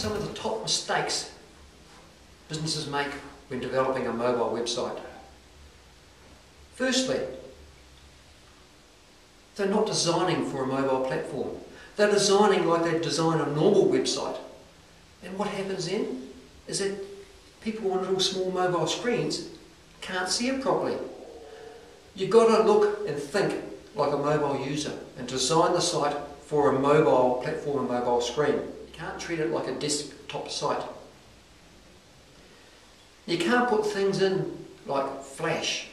some of the top mistakes businesses make when developing a mobile website. Firstly, they're not designing for a mobile platform. They're designing like they design a normal website. And what happens then is that people on little small mobile screens can't see it properly. You've got to look and think like a mobile user and design the site for a mobile platform and mobile screen. You can't treat it like a desktop site. You can't put things in like Flash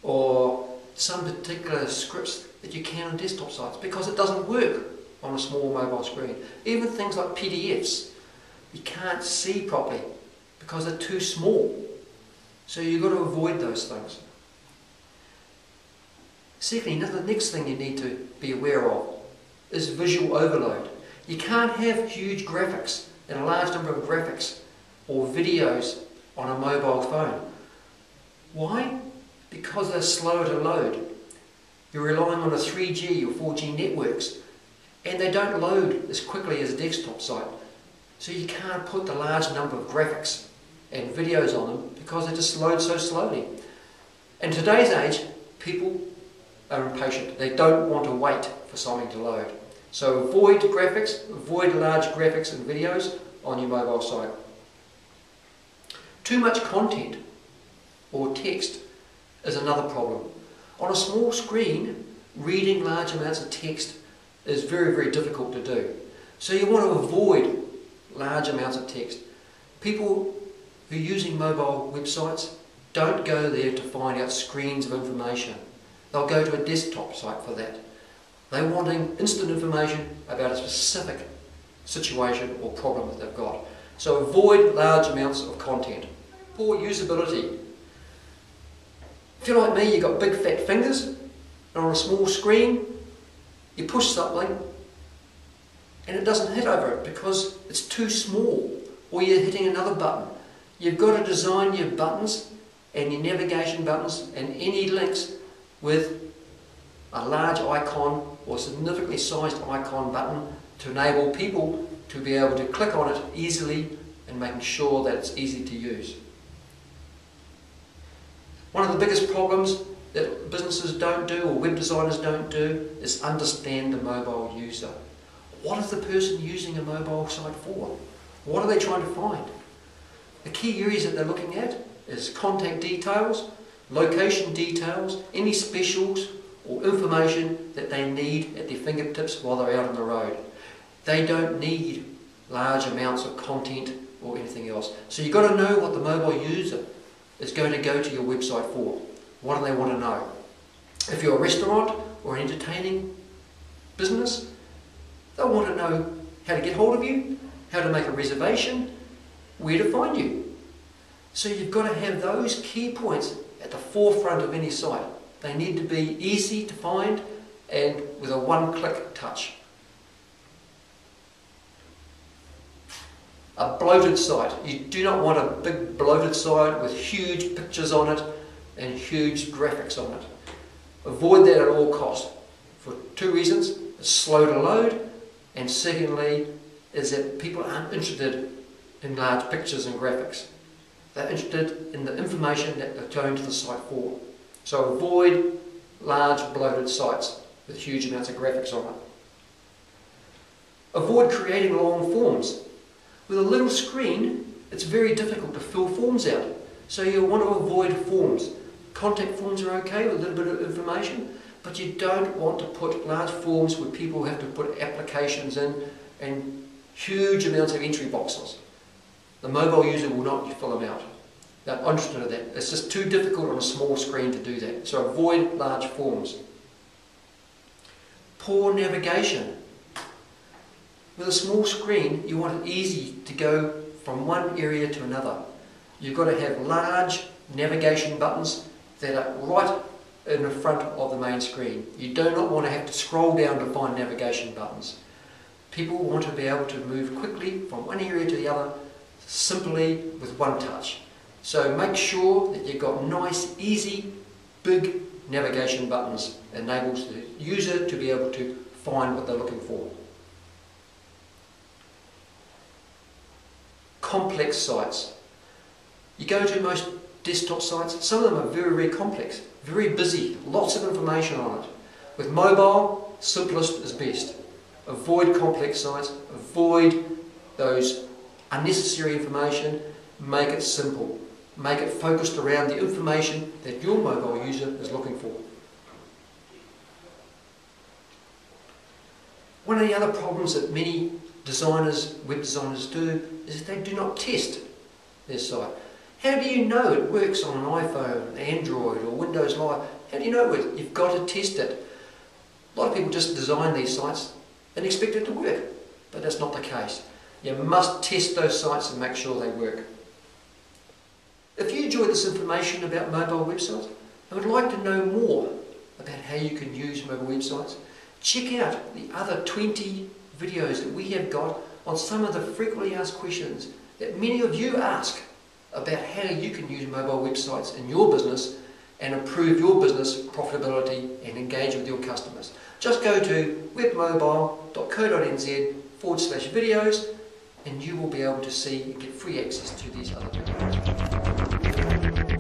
or some particular scripts that you can on desktop sites because it doesn't work on a small mobile screen. Even things like PDFs, you can't see properly because they're too small. So you've got to avoid those things. Secondly, the next thing you need to be aware of is visual overload. You can't have huge graphics and a large number of graphics or videos on a mobile phone. Why? Because they're slow to load. You're relying on a 3G or 4G networks and they don't load as quickly as a desktop site. So you can't put the large number of graphics and videos on them because they just load so slowly. In today's age, people are impatient. They don't want to wait for something to load. So avoid graphics, avoid large graphics and videos on your mobile site. Too much content or text is another problem. On a small screen, reading large amounts of text is very, very difficult to do. So you want to avoid large amounts of text. People who are using mobile websites don't go there to find out screens of information. They'll go to a desktop site for that. They're wanting instant information about a specific situation or problem that they've got. So avoid large amounts of content. Poor usability. If you're like me, you've got big fat fingers, and on a small screen, you push something and it doesn't hit over it because it's too small, or you're hitting another button. You've got to design your buttons and your navigation buttons and any links with a large icon or significantly sized icon button to enable people to be able to click on it easily and making sure that it's easy to use. One of the biggest problems that businesses don't do or web designers don't do is understand the mobile user. What is the person using a mobile site for? What are they trying to find? The key areas that they're looking at is contact details, location details, any specials or information that they need at their fingertips while they're out on the road. They don't need large amounts of content or anything else. So you've got to know what the mobile user is going to go to your website for. What do they want to know? If you're a restaurant or an entertaining business, they'll want to know how to get hold of you, how to make a reservation, where to find you. So you've got to have those key points at the forefront of any site. They need to be easy to find and with a one-click touch. A bloated site. You do not want a big bloated site with huge pictures on it and huge graphics on it. Avoid that at all costs for two reasons. It's slow to load, and secondly is that people aren't interested in large pictures and graphics. They're interested in the information that they're going to the site for. So avoid large bloated sites with huge amounts of graphics on it. Avoid creating long forms. With a little screen, it's very difficult to fill forms out. So you want to avoid forms. Contact forms are okay with a little bit of information, but you don't want to put large forms where people have to put applications in and huge amounts of entry boxes. The mobile user will not fill them out. They're uninterested in that. It's just too difficult on a small screen to do that. So avoid large forms. Poor navigation. With a small screen, you want it easy to go from one area to another. You've got to have large navigation buttons that are right in the front of the main screen. You do not want to have to scroll down to find navigation buttons. People want to be able to move quickly from one area to the other simply with one touch. So make sure that you've got nice, easy, big navigation buttons that enables the user to be able to find what they're looking for. complex sites. You go to most desktop sites, some of them are very, very complex, very busy, lots of information on it. With mobile, simplest is best. Avoid complex sites, avoid those unnecessary information, make it simple. Make it focused around the information that your mobile user is looking for. One of the other problems that many designers, web designers do, is that they do not test their site. How do you know it works on an iPhone, Android or Windows Live? How do you know it? You've got to test it. A lot of people just design these sites and expect it to work, but that's not the case. You must test those sites and make sure they work. If you enjoyed this information about mobile websites and would like to know more about how you can use mobile websites, check out the other 20 videos that we have got on some of the frequently asked questions that many of you ask about how you can use mobile websites in your business and improve your business profitability and engage with your customers. Just go to webmobile.co.nz/videos and you will be able to see and get free access to these other videos.